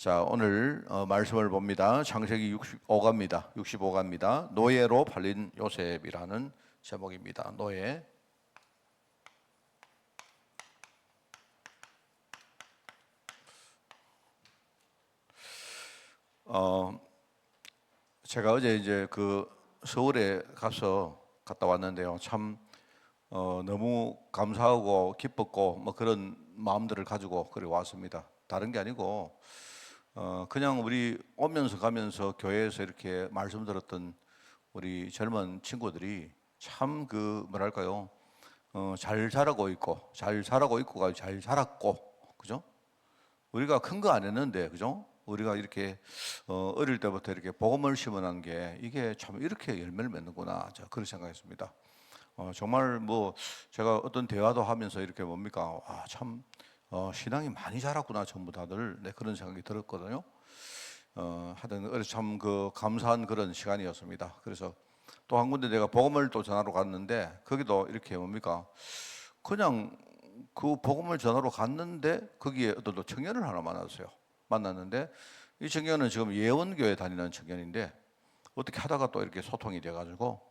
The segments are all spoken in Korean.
자, 오늘 말씀을 봅니다. 창세기 65가입니다. 65가입니다. 노예로 팔린 요셉이라는 제목입니다. 노예. 제가 어제 이제 서울에 갔다 왔는데요. 참 너무 감사하고 기뻤고 뭐 그런 마음들을 가지고 그래 왔습니다. 다른 게 아니고 그냥 우리 오면서 가면서 교회에서 이렇게 말씀 들었던 우리 젊은 친구들이 참 뭐랄까요, 잘 자라고 있고, 잘 자랐고, 그죠? 우리가 큰 거 안 했는데, 그죠? 우리가 이렇게 어릴 때부터 이렇게 복음을 심어난 게 이게 참 이렇게 열매를 맺는구나. 저 그런 생각했습니다. 정말 뭐 제가 어떤 대화도 하면서 이렇게 뭡니까? 참 신앙이 많이 자랐구나 전부 다들. 네, 그런 생각이 들었거든요. 하여튼 참 감사한 그런 시간이었습니다. 그래서 또 한 군데 내가 복음을 또 전하러 갔는데 거기도 이렇게 뭡니까? 그냥 그 복음을 전하러 갔는데 거기에 어떤 또 청년을 하나 만났는데 이 청년은 지금 예원교회 다니는 청년인데 어떻게 하다가 또 이렇게 소통이 돼가지고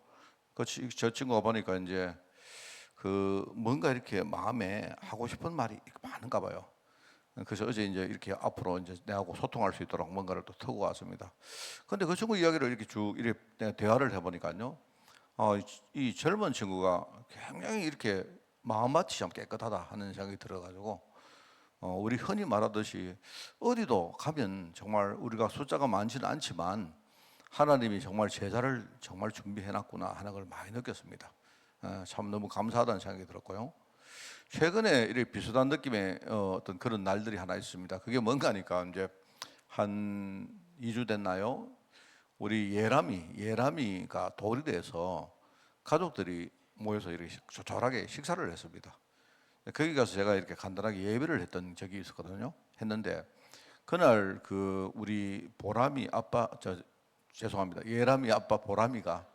저 친구가 보니까 이제 뭔가 이렇게 마음에 하고 싶은 말이 많은가 봐요. 그래서 어제 이제 이렇게 앞으로 이제 내하고 소통할 수 있도록 뭔가를 또 터고 왔습니다. 근데 그 친구 이야기를 이렇게 쭉 이렇게 내가 대화를 해보니까요. 이 젊은 친구가 굉장히 이렇게 마음밭이 참 깨끗하다 하는 생각이 들어가지고 우리 흔히 말하듯이 어디도 가면 정말 우리가 숫자가 많지는 않지만 하나님이 정말 제자를 정말 준비해놨구나 하는 걸 많이 느꼈습니다. 참 너무 감사하다는 생각이 들었고요. 최근에 이렇게 비슷한 느낌의 어떤 그런 날들이 하나 있습니다. 그게 뭔가 하니까 이제 한 2주 됐나요? 우리 예람이가 돌이 돼서 가족들이 모여서 이렇게 조촐하게 식사를 했습니다. 거기 가서 제가 이렇게 간단하게 예배를 했던 적이 있었거든요. 했는데 그날 우리 보람이 아빠 죄송합니다. 예람이 아빠 보람이가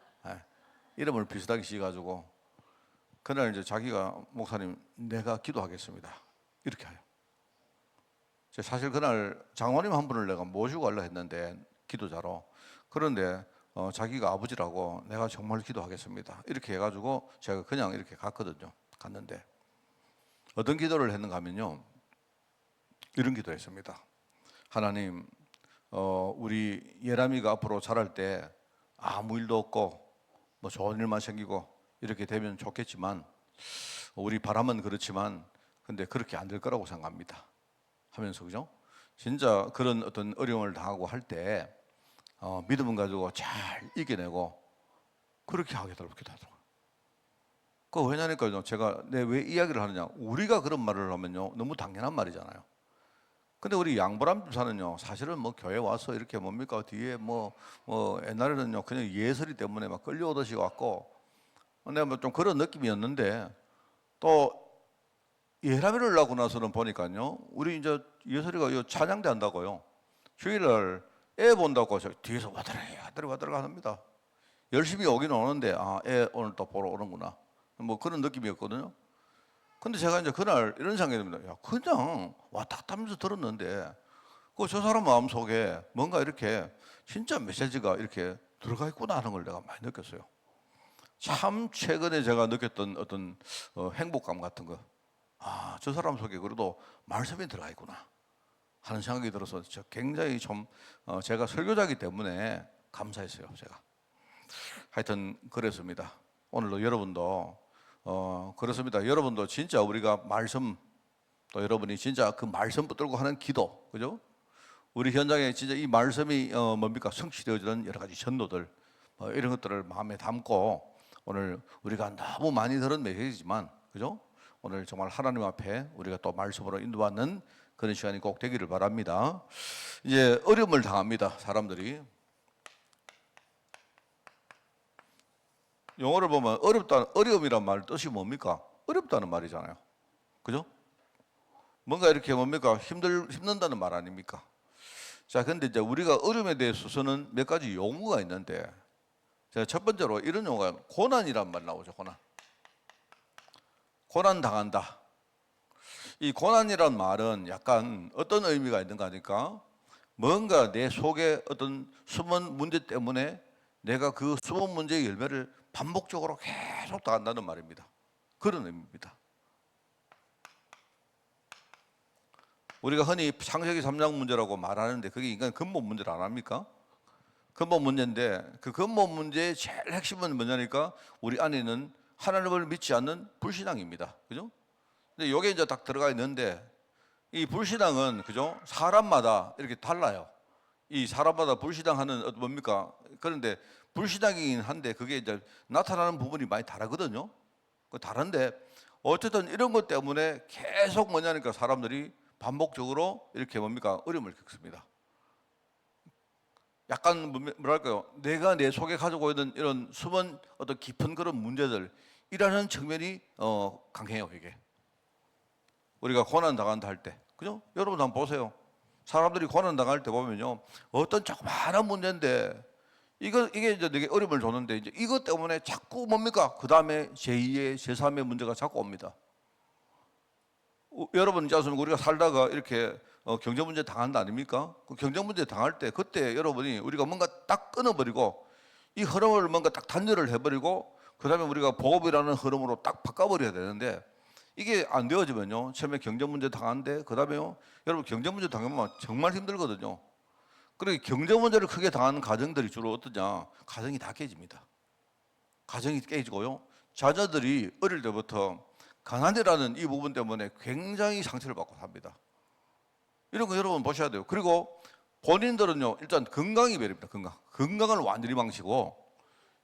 이름을 비슷하게 지어가지고 그날 이제 자기가 목사님 내가 기도하겠습니다 이렇게 해요. 사실 그날 장로님 한 분을 내가 모시고 가려 했는데 기도자로 그런데 자기가 아버지라고 내가 정말 기도하겠습니다 이렇게 해가지고 제가 그냥 이렇게 갔는데 어떤 기도를 했는가 하면요, 이런 기도했습니다. 하나님, 우리 예람이가 앞으로 자랄 때 아무 일도 없고 뭐 좋은 일만 생기고 이렇게 되면 좋겠지만 우리 바람은 그렇지만 근데 그렇게 안 될 거라고 생각합니다 하면서, 그죠? 진짜 그런 어떤 어려움을 당하고 할 때 믿음을 가지고 잘 이겨내고 그렇게 하겠다고 기도하더라고요. 왜냐니까요, 제가 왜 이야기를 하느냐, 우리가 그런 말을 하면요 너무 당연한 말이잖아요. 근데 우리 양보람 집사는요 사실은 뭐 교회 와서 이렇게 뭡니까 뒤에 옛날에는요 그냥 예설이 때문에 막 끌려오듯이 왔고 근데 뭐 좀 그런 느낌이었는데 또 예람이를 낳고 나서는 보니까요 우리 이제 예설이가 요 찬양대 한다고요 주일날 애 본다고 뒤에서 와드르가 합니다. 열심히 오긴 오는데 애 오늘 또 보러 오는구나 뭐 그런 느낌이었거든요. 근데 제가 이제 그날 이런 생각이 듭니다. 야, 그냥 왔다 갔다 하면서 들었는데 저 사람 마음속에 뭔가 이렇게 진짜 메시지가 이렇게 들어가 있구나 하는 걸 내가 많이 느꼈어요. 참 최근에 제가 느꼈던 어떤 행복감 같은 거, 저 사람 속에 그래도 말씀이 들어가 있구나 하는 생각이 들어서 굉장히 좀 제가 설교자이기 때문에 감사했어요. 제가 하여튼 그랬습니다. 오늘도 여러분도 그렇습니다. 여러분도 진짜 우리가 말씀, 또 여러분이 진짜 그 말씀 붙들고 하는 기도, 그죠? 우리 현장에 진짜 이 말씀이 뭡니까 성취되어지는 여러 가지 전도들 이런 것들을 마음에 담고 오늘 우리가 너무 많이 들은 메시지지만, 그죠? 오늘 정말 하나님 앞에 우리가 또 말씀으로 인도받는 그런 시간이 꼭 되기를 바랍니다. 이제 어려움을 당합니다. 사람들이 영어를 보면 어려움이란 말 뜻이 뭡니까? 어렵다는 말이잖아요. 그죠? 뭔가 이렇게 뭡니까? 힘든다는 말 아닙니까? 자, 근데 이제 우리가 어려움에 대해서는 몇 가지 용어가 있는데, 자, 첫 번째로 이런 용어가 고난이란 말 나오죠, 고난. 고난 당한다. 이 고난이란 말은 약간 어떤 의미가 있는가 하니까, 뭔가 내 속에 어떤 숨은 문제 때문에 내가 그 숨은 문제의 열매를 반복적으로 계속 당한다는 말입니다. 그런 의미입니다. 우리가 흔히 창세기 3장 문제라고 말하는데 그게 인간 근본 문제를 안 합니까? 근본 문제인데 그 근본 문제의 제일 핵심은 뭐냐니까 우리 안에는 하나님을 믿지 않는 불신앙입니다. 그죠? 근데 요게 이제 딱 들어가 있는데 이 불신앙은 그죠? 사람마다 이렇게 달라요. 이 사람마다 불신앙하는 뭡니까? 그런데 불신앙이긴 한데 그게 이제 나타나는 부분이 많이 다르거든요. 그 다른데 어쨌든 이런 것 때문에 계속 뭐냐니까 사람들이 반복적으로 이렇게 뭡니까? 어려움을 겪습니다. 약간 뭐랄까요? 내가 내 속에 가지고 있는 이런 숨은 어떤 깊은 그런 문제들이라는 측면이 강해요, 이게. 우리가 고난 당한다 할 때, 그죠? 여러분 한번 보세요. 사람들이 고난 당할 때 보면요, 어떤 조그마한 문제인데 이게 이제 되게 어려움을 줬는데 이제 이것 때문에 자꾸 뭡니까? 그 다음에 제2의 제3의 문제가 자꾸 옵니다. 여러분 이제 우리가 살다가 이렇게 경제 문제 당한다 아닙니까? 그 경제 문제 당할 때 그때 여러분이 우리가 뭔가 딱 끊어버리고 이 흐름을 뭔가 딱 단절을 해버리고 그 다음에 우리가 보급이라는 흐름으로 딱 바꿔버려야 되는데 이게 안 되어지면요, 처음에 경제 문제 당하는데 그 다음에요, 여러분 경제 문제 당하면 정말 힘들거든요. 그리고 경제 문제를 크게 당하는 가정들이 주로 어떠냐? 가정이 다 깨집니다. 가정이 깨지고요, 자녀들이 어릴 때부터 가난이라는 이 부분 때문에 굉장히 상처를 받고 삽니다. 이런 거 여러분 보셔야 돼요. 그리고 본인들은요, 일단 건강이 베립니다. 건강을 완전히 망치고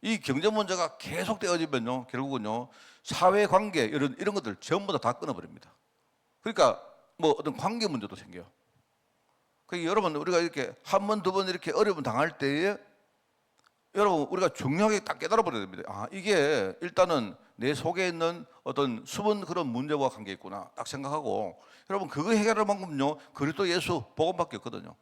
이 경제 문제가 계속 되어지면요, 결국은요, 사회 관계 이런 것들 전부 다 끊어버립니다. 그러니까 뭐 어떤 관계 문제도 생겨요. 그러니까 여러분 우리가 이렇게 한 번, 두 번 이렇게 어려움 당할 때에 여러분 우리가 중요하게 딱 깨달아 버려야 됩니다. 아, 이게 일단은 내 속에 있는 어떤 숨은 그런 문제와 관계 있구나 딱 생각하고, 여러분 그거 해결할 방법은요, 그리스도 예수 복음밖에 없거든요.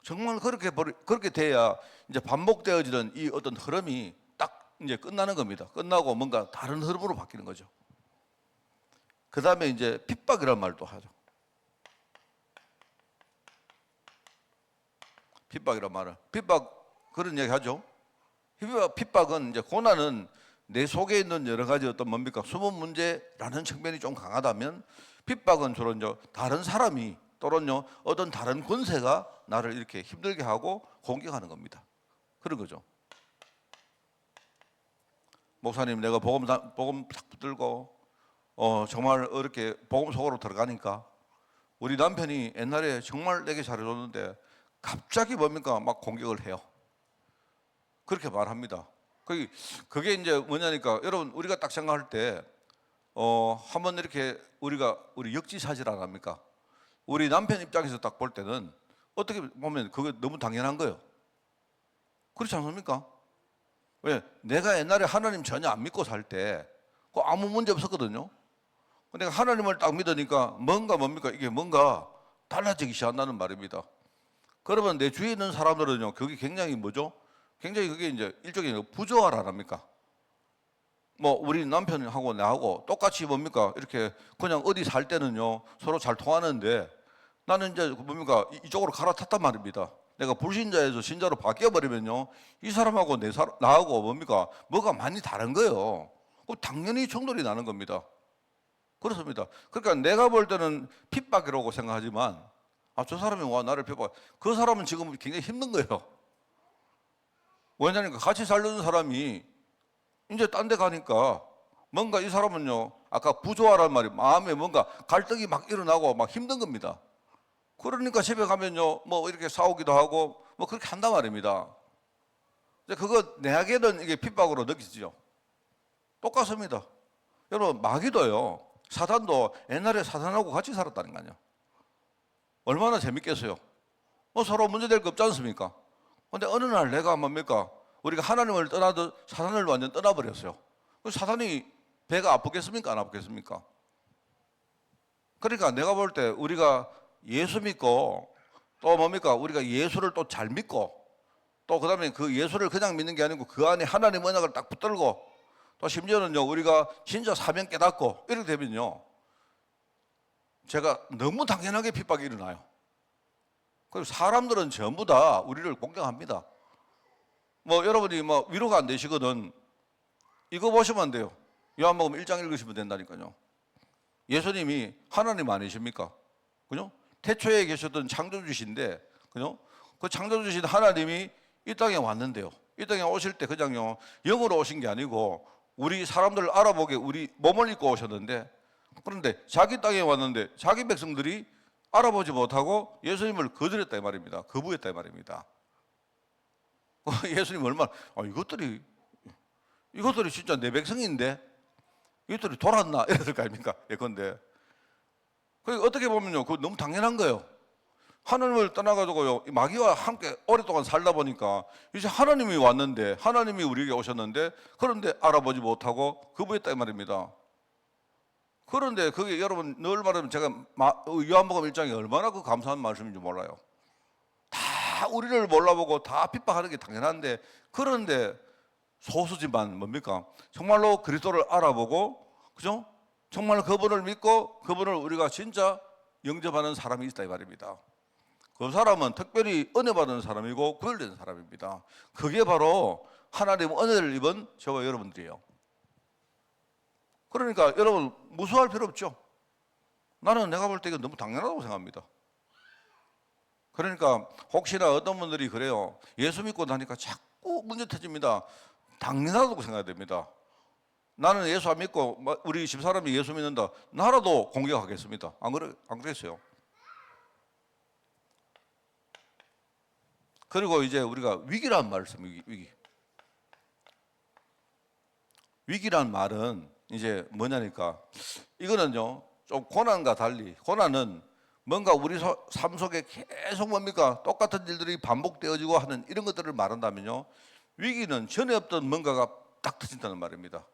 정말 그렇게 돼야 이제 반복되어지는 이 어떤 흐름이 딱 이제 끝나는 겁니다. 끝나고 뭔가 다른 흐름으로 바뀌는 거죠. 그 다음에 이제 핍박이라는 말도 하죠. 핍박이란 말은 그런 얘기 하죠. 핍박은 이제 고난은 내 속에 있는 여러 가지 어떤 뭡니까? 숨은 문제라는 측면이 좀 강하다면, 핍박은 주로 이제 다른 사람이 또는요 어떤 다른 권세가 나를 이렇게 힘들게 하고 공격하는 겁니다. 그런 거죠. 목사님, 내가 복음 딱 붙들고 정말 이렇게 복음 속으로 들어가니까 우리 남편이 옛날에 정말 내게 잘해줬는데 갑자기 뭡니까? 막 공격을 해요. 그렇게 말합니다. 그게 이제 뭐냐니까, 여러분 우리가 딱 생각할 때 한번 이렇게 우리 역지사지 안 합니까? 우리 남편 입장에서 딱 볼 때는 어떻게 보면 그게 너무 당연한 거예요. 그렇지 않습니까? 왜? 내가 옛날에 하나님 전혀 안 믿고 살 때 아무 문제 없었거든요. 근데 하나님을 딱 믿으니까 뭡니까? 이게 뭔가 달라지기 시작한다는 말입니다. 그러면 내 주위에 있는 사람들은요, 그게 굉장히 뭐죠? 굉장히 그게 이제 일종의 부조화를 안 합니까? 뭐 우리 남편하고 나하고 똑같이 뭡니까? 이렇게 그냥 어디 살 때는요 서로 잘 통하는데, 나는 이제 뭡니까? 이쪽으로 갈아탔단 말입니다. 내가 불신자에서 신자로 바뀌어 버리면요, 이 사람하고 나하고 뭡니까? 뭐가 많이 다른 거예요. 당연히 충돌이 나는 겁니다. 그렇습니다. 그러니까 내가 볼 때는 핍박이라고 생각하지만, 저 사람이 와 나를 핍박, 그 사람은 지금 굉장히 힘든 거예요. 왜냐니까 같이 살던 사람이 이제 딴 데 가니까 뭔가 이 사람은요, 아까 부조화란 말이 마음에 뭔가 갈등이 막 일어나고 막 힘든 겁니다. 그러니까 집에 가면요, 뭐 이렇게 싸우기도 하고 뭐 그렇게 한단 말입니다. 그거 내에게는 이게 핍박으로 느껴지죠. 똑같습니다. 여러분 마귀도요, 사단도 옛날에 사단하고 같이 살았다는 거 아니에요. 얼마나 재밌겠어요. 뭐 서로 문제될 거 없지 않습니까? 근데 어느 날 내가 뭡니까? 우리가 하나님을 떠나듯 사단을 완전 떠나버렸어요. 사단이 배가 아프겠습니까? 안 아프겠습니까? 그러니까 내가 볼 때 우리가 예수 믿고 또 뭡니까? 우리가 예수를 또 잘 믿고 또 그 다음에 그 예수를 그냥 믿는 게 아니고 그 안에 하나님 언약을 딱 붙들고 또 심지어는요, 우리가 진짜 사명 깨닫고 이렇게 되면요, 제가 너무 당연하게 핍박이 일어나요. 그리고 사람들은 전부 다 우리를 공경합니다. 뭐 여러분이 뭐 위로가 안 되시거든 이거 보시면 안 돼요. 요한복음 1장 읽으시면 된다니까요. 예수님이 하나님 아니십니까? 그죠? 태초에 계셨던 창조주신데, 그죠? 그 창조주신 하나님이 이 땅에 왔는데요. 이 땅에 오실 때 그냥요, 영으로 오신 게 아니고, 우리 사람들을 알아보게 우리 몸을 입고 오셨는데, 그런데 자기 땅에 왔는데 자기 백성들이 알아보지 못하고 예수님을 거절했다 이 말입니다. 거부했다 이 말입니다. 예수님 얼마나, 이것들이 진짜 내 백성인데, 이것들이 돌았나? 이랬을 거 아닙니까? 예컨대. 그 어떻게 보면요, 그거 너무 당연한 거예요. 하나님을 떠나가지고요, 마귀와 함께 오랫동안 살다 보니까 이제 하나님이 왔는데, 하나님이 우리에게 오셨는데, 그런데 알아보지 못하고 거부했다 이 말입니다. 그런데 그게 여러분 늘 말하면 제가 요한복음 1장이 얼마나 그 감사한 말씀인지 몰라요. 다 우리를 몰라보고 다 핍박하는 게 당연한데, 그런데 소수지만 뭡니까? 정말로 그리스도를 알아보고, 그죠? 정말 그분을 믿고 그분을 우리가 진짜 영접하는 사람이 있다 이 말입니다. 그 사람은 특별히 은혜 받은 사람이고 구별된 사람입니다. 그게 바로 하나님 은혜를 입은 저와 여러분들이에요. 그러니까 여러분 무서워할 필요 없죠. 나는 내가 볼 때 이거 너무 당연하다고 생각합니다. 그러니까 혹시나 어떤 분들이 그래요. 예수 믿고 나니까 자꾸 문제 터집니다. 당연하다고 생각해야 됩니다. 나는 예수 안 믿고 우리 집사람이 예수 믿는다. 나라도 공격하겠습니다. 안 그랬어요? 그리고 이제 우리가 위기란 말을 씁니다. 위기란 말은 이제 뭐냐니까, 이거는요 좀 고난과 달리, 고난은 뭔가 우리 삶 속에 계속 뭡니까 똑같은 일들이 반복되어지고 하는 이런 것들을 말한다면요, 위기는 전에 없던 뭔가가 딱 터진다는 말입니다.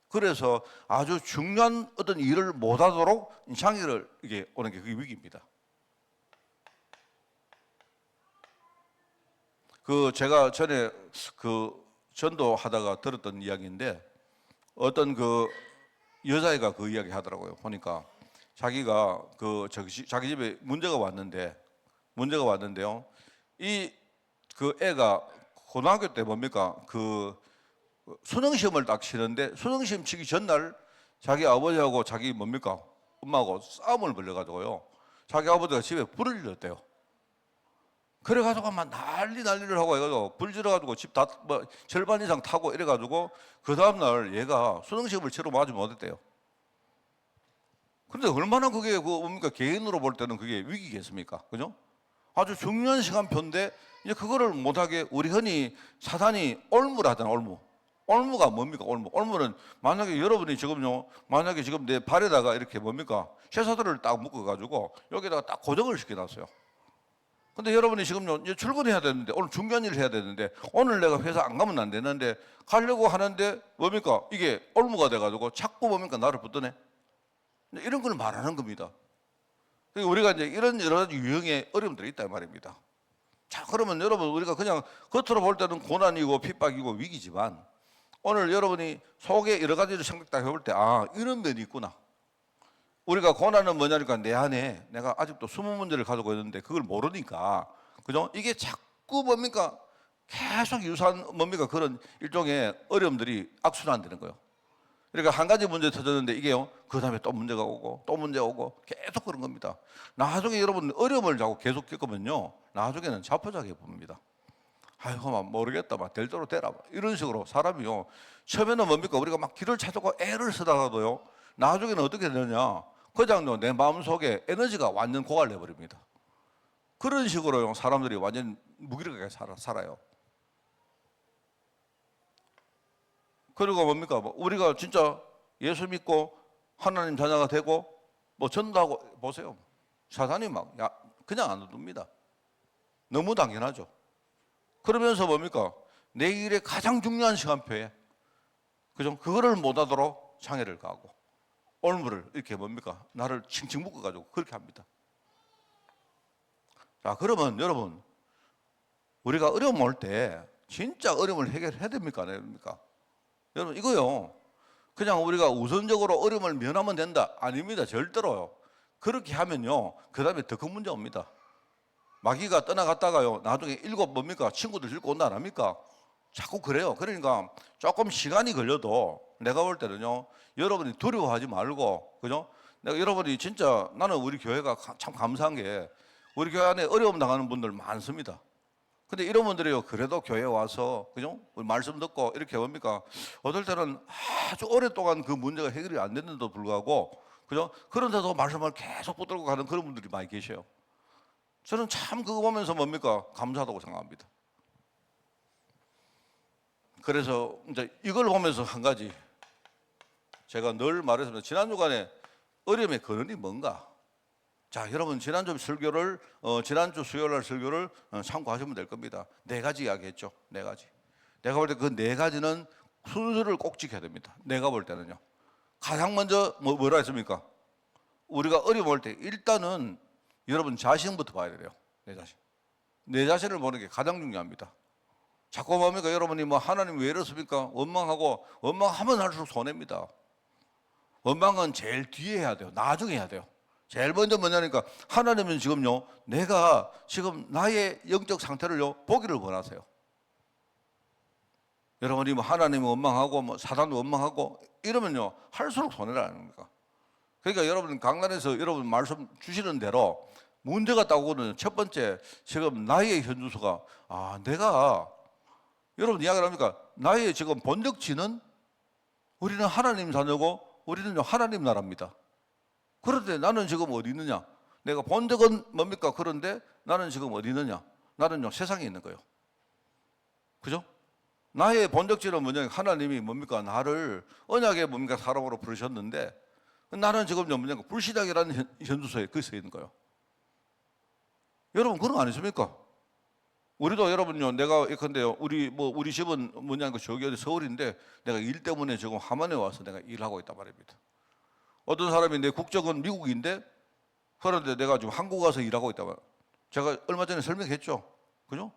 그래서 아주 중요한 어떤 일을 못하도록 장애를 이게 오는 게 그게 위기입니다. 그 제가 전에 그 전도하다가 들었던 이야기인데, 어떤 그 여자애가 그 이야기 하더라고요. 보니까 자기가 자기 집에 문제가 왔는데요. 이 그 애가 고등학교 때 뭡니까 그 수능 시험을 딱 치는데, 수능 시험 치기 전날 자기 아버지하고 자기 뭡니까 엄마하고 싸움을 벌여가지고요, 자기 아버지가 집에 불을 질렀대요. 그래가지고 막 난리를 하고 해가지고 불 질러가지고 집 다 절반 이상 타고 이래가지고 그 다음날 얘가 수능 시험을 치러 마지 못했대요. 그런데 얼마나 그게 뭡니까 개인으로 볼 때는 그게 위기겠습니까? 그죠? 아주 중요한 시간표인데 이제 그거를 못하게, 우리 흔히 사단이 올무를 하잖아. 올무가 뭡니까? 올무는 만약에 여러분이 지금요, 만약에 지금 내 발에다가 이렇게 뭡니까 쇠사슬을 딱 묶어가지고 여기다가 딱 고정을 시켜놨어요. 근데 여러분이 지금요 이제 출근해야 되는데, 오늘 중요한 일을 해야 되는데, 오늘 내가 회사 안 가면 안 되는데 가려고 하는데 뭡니까 이게 올무가 돼가지고 자꾸 뭡니까 나를 붙드네. 이런 걸 말하는 겁니다. 우리가 이제 이런 여러 가지 유형의 어려움들이 있단 말입니다. 자, 그러면 여러분 우리가 그냥 겉으로 볼 때는 고난이고 핍박이고 위기지만, 오늘 여러분이 속에 여러 가지를 생각 해볼 때, 아, 이런 면이 있구나. 우리가 고난은 뭐냐니까, 내 안에 내가 아직도 숨은 문제를 가지고 있는데 그걸 모르니까, 그죠? 이게 자꾸 뭡니까 계속 유사한 뭡니까 그런 일종의 어려움들이 악순환되는 거예요. 그러니까 한 가지 문제 터졌는데 이게요, 그 다음에 또 문제가 오고 또 문제가 오고 계속 그런 겁니다. 나중에 여러분 어려움을 자꾸 계속 겪으면요, 나중에는 자포자기해 봅니다. 아이고 막 모르겠다, 막 될 대로 되라, 이런 식으로 사람이요, 처음에는 뭡니까 우리가 막 길을 찾고 애를 쓰다가도요, 나중에는 어떻게 되느냐, 그냥요 내 마음속에 에너지가 완전 고갈돼 버립니다. 그런 식으로요 사람들이 완전 무기력하게 살아요. 그리고 뭡니까 우리가 진짜 예수 믿고 하나님 자녀가 되고 뭐 전도하고 보세요, 사단이 막 그냥 안 둡니다. 너무 당연하죠. 그러면서 뭡니까 내일의 가장 중요한 시간표에, 그죠, 그거를 못하도록 장애를 가하고 올무를 이렇게 뭡니까 나를 칭칭 묶어가지고 그렇게 합니다. 자, 그러면 여러분 우리가 어려움 올 때 진짜 어려움을 해결해야 됩니까 안 해야 됩니까? 여러분 이거요 그냥 우리가 우선적으로 어려움을 면하면 된다, 아닙니다. 절대로요. 그렇게 하면요 그 다음에 더 큰 문제 옵니다. 마귀가 떠나갔다가요 나중에 일곱 뭡니까 친구들 데리고 온다 안 합니까? 자꾸 그래요. 그러니까 조금 시간이 걸려도 내가 볼 때는요 여러분이 두려워하지 말고, 그죠? 내가 여러분이 진짜, 나는 우리 교회가 참 감사한 게 우리 교회 안에 어려움 당하는 분들 많습니다. 근데 이런 분들이요 그래도 교회에 와서, 그죠? 우리 말씀 듣고 이렇게 뭡니까 어떨 때는 아주 오랫동안 그 문제가 해결이 안 됐는데도 불구하고, 그죠? 그런데도 말씀을 계속 붙들고 가는 그런 분들이 많이 계셔요. 저는 참 그거 보면서 뭡니까 감사하다고 생각합니다. 그래서 이제 이걸 보면서 한 가지 제가 늘 말했습니다. 지난 주간에 어려움의 근원이 뭔가? 자, 여러분 지난주 설교를 지난주 수요일 날 설교를 참고하시면 될 겁니다. 네 가지 이야기했죠. 네 가지. 내가 볼 때 그 네 가지는 순서를 꼭 지켜야 됩니다. 내가 볼 때는요. 가장 먼저 뭐라 했습니까? 우리가 어려움 올 때 일단은 여러분 자신부터 봐야 돼요. 내 자신. 내 자신을 보는 게 가장 중요합니다. 자꾸 뭡니까? 여러분이 뭐 하나님 왜 이렇습니까? 원망하면 할수록 손해입니다. 원망은 제일 뒤에 해야 돼요. 나중에 해야 돼요. 제일 먼저 뭐냐니까 하나님은 지금요 내가 지금 나의 영적 상태를요 보기를 원하세요. 여러분이 뭐 하나님 원망하고 뭐 사단 원망하고 이러면요 할수록 손해라는 겁니다. 그러니까 여러분 강단에서 여러분 말씀 주시는 대로 문제가 따오고는 첫 번째 지금 나의 현주소가 내가 여러분 이야기를 합니까? 나의 지금 본적지는 우리는 하나님 자녀고 우리는 하나님 나라입니다. 그런데 나는 지금 어디 있느냐? 내가 본적은 뭡니까? 그런데 나는 지금 어디 있느냐? 나는요 세상에 있는 거예요. 그죠? 나의 본적지는 뭐냐? 하나님이 뭡니까? 나를 언약의 뭡니까? 사람으로 부르셨는데 나는 지금 뭐냐? 불신앙이라는 현주소에 거기 서 있는 거예요. 여러분 그런 거 아니십니까? 우리도 여러분요, 내가 예컨대요, 우리 집은 뭐냐, 저기 어디 서울인데 내가 일 때문에 지금 함안에 와서 내가 일하고 있단 말입니다. 어떤 사람이 내 국적은 미국인데 그런데 내가 지금 한국 와서 일하고 있단 말이에요. 제가 얼마 전에 설명했죠. 그죠?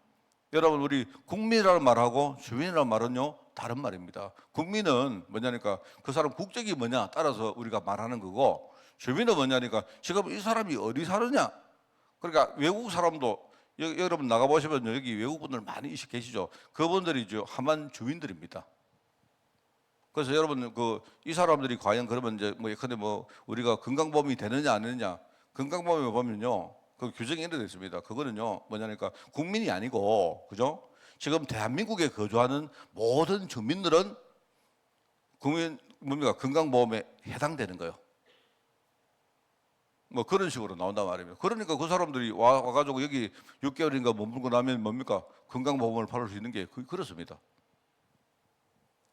여러분, 우리 국민이라는 말하고 주민이라는 말은요, 다른 말입니다. 국민은 뭐냐니까 그 사람 국적이 뭐냐 따라서 우리가 말하는 거고, 주민은 뭐냐니까 지금 이 사람이 어디 사느냐. 그러니까 외국 사람도 여러분 나가보시면 여기 외국분들 많이 계시죠. 그분들이 함안 주민들입니다. 그래서 여러분 이 사람들이 과연 그러면 이제 예컨대 우리가 건강보험이 되느냐 안 되느냐, 건강보험에 보면요 그 규정이 이렇게 되어 있습니다. 그거는요 뭐냐니까 국민이 아니고, 그죠? 지금 대한민국에 거주하는 모든 주민들은 건강보험에 해당되는 거예요. 그런 식으로 나온단 말입니다. 그러니까 그 사람들이 와가지고 여기 6개월인가 머물고 나면 뭡니까? 건강보험을 받을 수 있는 게 그렇습니다.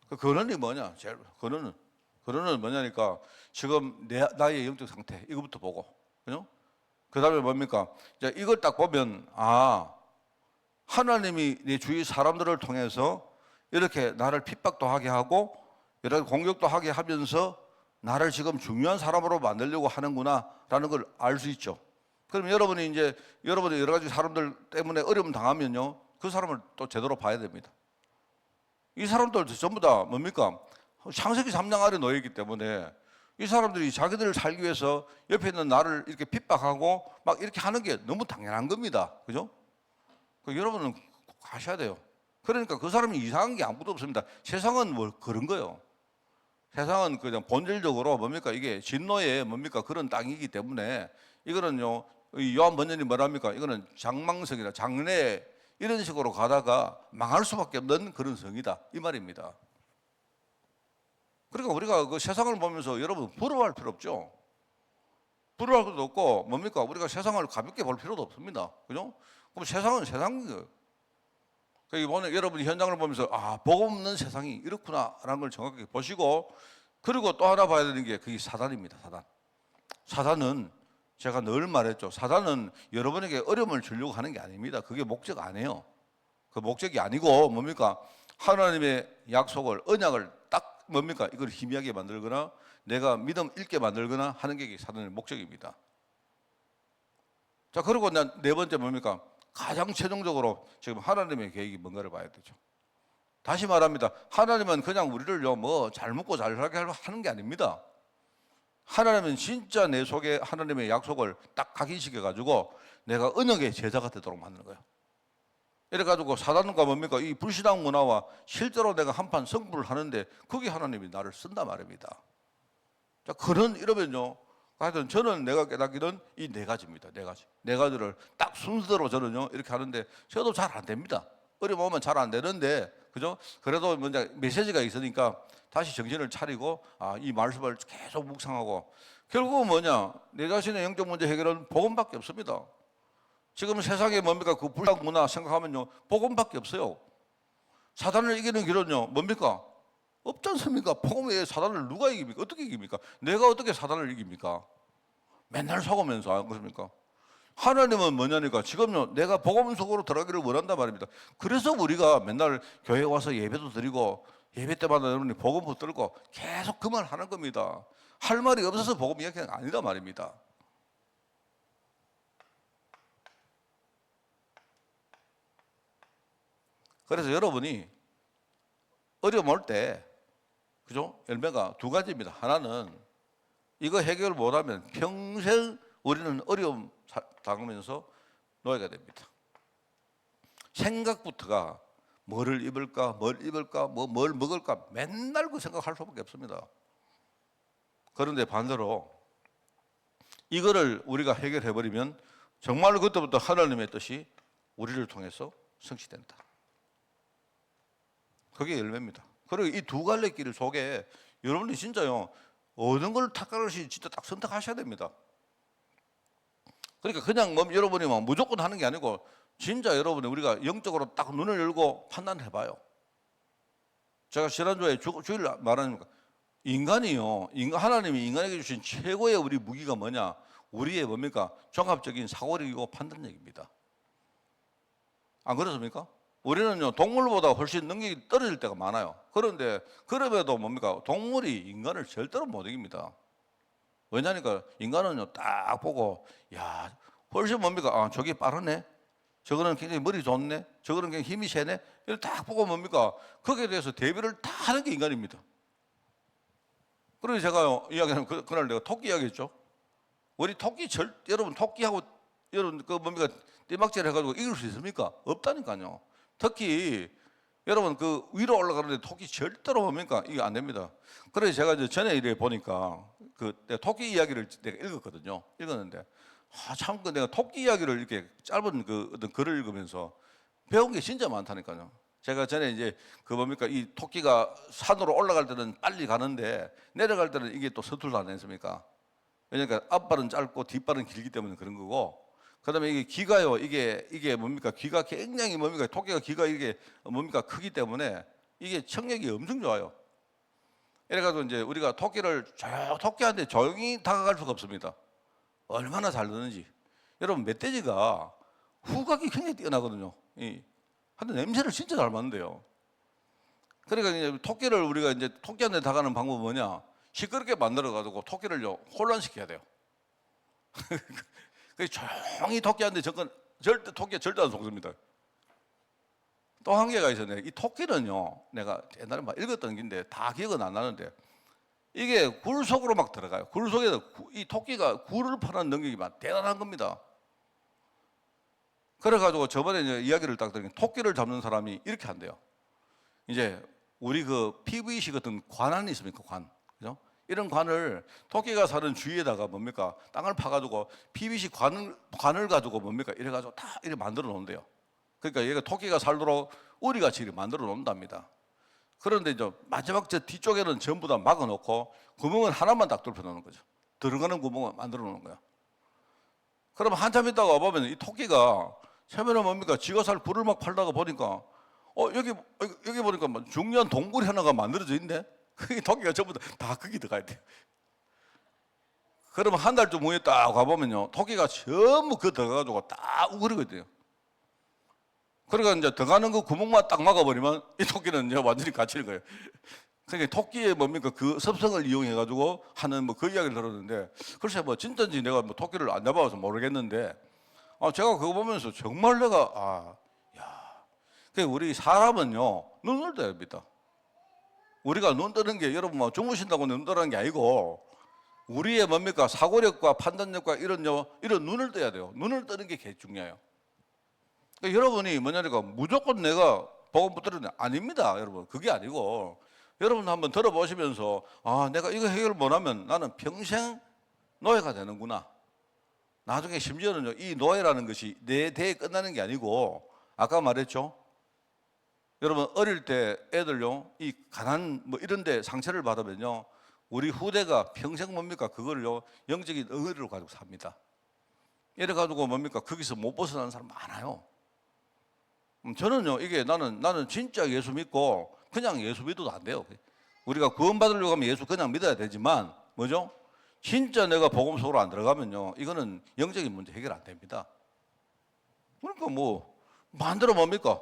그 근원이 뭐냐? 제일 근원은 뭐냐니까 지금 나의 영적 상태 이것부터 보고, 그죠? 그 다음에 뭡니까? 이제 이걸 딱 보면 하나님이 내 주위 사람들을 통해서 이렇게 나를 핍박도 하게 하고 이렇게 공격도 하게 하면서 나를 지금 중요한 사람으로 만들려고 하는구나라는 걸 알 수 있죠. 그럼 여러분이 여러 가지 사람들 때문에 어려움 당하면요, 그 사람을 또 제대로 봐야 됩니다. 이 사람들 전부 다 뭡니까? 창세기 3장 아래 놓여 있기 때문에 이 사람들이 자기들을 살기 위해서 옆에 있는 나를 이렇게 핍박하고 막 이렇게 하는 게 너무 당연한 겁니다. 그죠? 여러분은 하셔야 돼요. 그러니까 그 사람이 이상한 게 아무것도 없습니다. 세상은 그런 거예요. 세상은 그냥 본질적으로 이게 진노의 그런 땅이기 때문에 이거는요, 요한 번연이 뭐랍니까? 이거는 장망성이다, 장래 이런 식으로 가다가 망할 수밖에 없는 그런 성이다 이 말입니다. 그러니까 우리가 그 세상을 보면서 여러분 부러워할 필요 없죠. 부러워할 것도 없고 우리가 세상을 가볍게 볼 필요도 없습니다. 그죠? 그럼 세상은 세상이에요. 여러분이 현장을 보면서 복음 없는 세상이 이렇구나라는 걸 정확하게 보시고, 그리고 또 하나 봐야 되는 게 그게 사단입니다. 사단은 제가 늘 말했죠. 사단은 여러분에게 어려움을 주려고 하는 게 아닙니다. 그게 목적 아니에요. 그 목적이 아니고 하나님의 약속을, 언약을 딱 이걸 희미하게 만들거나 내가 믿음 잃게 만들거나 하는 게 사단의 목적입니다. 자, 그리고 네 번째 가장 최종적으로 지금 하나님의 계획이 뭔가를 봐야 되죠. 다시 말합니다. 하나님은 그냥 우리를요 잘 먹고 잘 살게 하는 게 아닙니다. 하나님은 진짜 내 속에 하나님의 약속을 딱 각인시켜 가지고 내가 언역의 제자가 되도록 만드는 거예요. 이래가지고 사단과 뭡니까? 이 불신앙 문화와 실제로 내가 한판 승부를 하는데 거기 하나님이 나를 쓴단 말입니다. 자, 그런 이러면요. 하여튼 저는 내가 깨닫기는 이 네 가지입니다. 네 가지. 네 가지를 딱 순서대로 저는요 이렇게 하는데 저도 잘 안 됩니다. 어려우면 잘 안 되는데 그죠? 그래도 먼저 메시지가 있으니까 다시 정신을 차리고 이 말씀을 계속 묵상하고 결국은 뭐냐? 내 자신의 영적 문제 해결은 복음밖에 없습니다. 지금 세상에 뭡니까? 그 불량 문화 생각하면요 복음밖에 없어요. 사단을 이기는 길은요 뭡니까? 없지 않습니까? 복음 외에 사단을 누가 이깁니까? 어떻게 이깁니까? 내가 어떻게 사단을 이깁니까? 맨날 속으면서 안 그렇습니까? 하나님은 뭐냐니까 지금요 내가 복음 속으로 들어가기를 원한단 말입니다. 그래서 우리가 맨날 교회 와서 예배도 드리고 예배 때마다 여러분이 복음 붙들고 계속 그 말 하는 겁니다. 할 말이 없어서 복음 이야기가 아니다 말입니다. 그래서 여러분이 어려움 올 때 그죠? 열매가 두 가지입니다. 하나는 이거 해결 못하면 평생 우리는 어려움 당하면서 노예가 됩니다. 생각부터가 뭐를 입을까, 뭘 먹을까 맨날 그 생각할 수밖에 없습니다. 그런데 반대로 이거를 우리가 해결해버리면 정말로 그때부터 하나님의 뜻이 우리를 통해서 성취된다. 그게 열매입니다. 그리고 이 두 갈래 길 속에 여러분이 진짜요 어느 걸 탁갈을지 진짜 딱 선택하셔야 됩니다. 그러니까 그냥 뭐 여러분이 막 무조건 하는 게 아니고 진짜 여러분이 우리가 영적으로 딱 눈을 열고 판단해봐요. 제가 지난주에 주일 말하니까 인간이요 하나님이 인간에게 주신 최고의 우리 무기가 뭐냐? 우리의 뭡니까? 종합적인 사고력이고 판단력입니다. 안 그렇습니까? 우리는요 동물보다 훨씬 능력이 떨어질 때가 많아요. 그런데 그럼에도 뭡니까? 동물이 인간을 절대로 못 이깁니다. 왜냐니까 인간은요 딱 보고 야 훨씬 뭡니까? 저기 빠르네. 저거는 굉장히 머리 좋네. 저거는 굉장히 힘이 세네. 이걸 딱 보고 뭡니까? 거기에 대해서 대비를 다 하는 게 인간입니다. 그래서 제가요 이야기하면 그날 내가 토끼 이야기했죠. 우리 토끼 여러분 토끼하고 여러분 그 뭡니까? 띠막질 해가지고 이길 수 있습니까? 없다니까요. 특히 여러분 그 위로 올라가는데 토끼 절대로 뭡니까? 이게 안 됩니다. 그래서 제가 이제 전에 이래 보니까 그 토끼 이야기를 내가 읽었거든요. 읽었는데 참 그 내가 토끼 이야기를 이렇게 짧은 그 어떤 글을 읽으면서 배운 게 진짜 많다니까요. 제가 전에 이제 그 뭡니까? 이 토끼가 산으로 올라갈 때는 빨리 가는데 내려갈 때는 이게 또 서툴지 않습니까? 왜냐니까 앞발은 짧고 뒷발은 길기 때문에 그런 거고. 그다음에 이게 귀가요. 이게 뭡니까? 귀가 굉장히 뭡니까? 토끼가 귀가 이게 뭡니까? 크기 때문에 이게 청력이 엄청 좋아요. 이래가지고 이제 우리가 토끼한테 조용히 다가갈 수가 없습니다. 얼마나 잘 듣는지. 여러분 멧돼지가 후각이 굉장히 뛰어나거든요. 근데 냄새를 진짜 잘 맡는데요. 그러니까 이제 토끼를 우리가 이제 토끼한테 다가가는 방법은 뭐냐? 시끄럽게 만들어가지고 토끼를요 혼란시켜야 돼요. 그 조용히 토끼한테 토끼가 절대 안 속습니다. 또 한 개가 있어요. 이 토끼는요, 내가 옛날에 막 읽었던 게인데 다 기억은 안 나는데 이게 굴 속으로 막 들어가요. 굴 속에서 이 토끼가 굴을 파는 능력이 막 대단한 겁니다. 그래가지고 저번에 이제 이야기를 딱 들으니 토끼를 잡는 사람이 이렇게 한대요. 이제 우리 그 PVC 같은 관안이 있습니까? 관. 그죠? 이런 관을 토끼가 사는 주위에다가 뭡니까? 땅을 파가지고 PVC 관을 가지고 뭡니까? 이래가지고 다 이렇게 만들어 놓는데요. 그러니까 얘가 토끼가 살도록 우리같이 이렇게 만들어 놓는답니다. 그런데 이제 마지막 저 뒤쪽에는 전부 다 막아 놓고 구멍은 하나만 딱 뚫어 놓는 거죠. 들어가는 구멍을 만들어 놓는 거야. 그럼 한참 있다가 와보면 이 토끼가 처음에는 뭡니까? 지가 살 굴을 막 팔다가 보니까 여기 보니까 중요한 동굴이 하나가 만들어져 있네? 그게 토끼가 전부 다 거기 들어가야 돼요. 그러면 한 달쯤 후에 딱 가보면요. 토끼가 전부 그 들어가가지고 딱 우그리고 있대요. 그러니까 이제 들어가는 그 구멍만 딱 막아버리면 이 토끼는 이제 완전히 갇히는 거예요. 그러니까 토끼의 뭡니까? 그 습성을 이용해가지고 하는 뭐 그 이야기를 들었는데 글쎄 뭐 진짜인지 내가 뭐 토끼를 안 잡아봐서 모르겠는데 제가 그거 보면서 정말 내가 우리 사람은요 눈을 떠야 합니다. 우리가 눈 뜨는 게 여러분 뭐 주무신다고 눈 뜨라는 게 아니고 우리의 뭡니까? 사고력과 판단력과 이런 눈을 떠야 돼요. 눈을 뜨는 게 제일 중요해요. 그러니까 여러분이 뭐냐니까 무조건 내가 복음 붙들는 아닙니다, 여러분. 그게 아니고 여러분 한번 들어보시면서 아, 내가 이거 해결 못하면 나는 평생 노예가 되는구나. 나중에 심지어는요, 이 노예라는 것이 내 대에 끝나는 게 아니고 아까 말했죠. 여러분 어릴 때 애들요, 이 가난 뭐 이런 데 상처를 받으면요, 우리 후대가 평생 뭡니까? 그거를요, 영적인 의리로 가지고 삽니다. 이래 가지고 뭡니까? 거기서 못 벗어나는 사람 많아요. 저는요, 이게 나는 진짜 예수 믿고 그냥 예수 믿어도 안 돼요. 우리가 구원받으려고 하면 예수 그냥 믿어야 되지만 뭐죠? 진짜 내가 복음 속으로 안 들어가면요, 이거는 영적인 문제 해결 안 됩니다. 그러니까 뭐 만들어 뭡니까?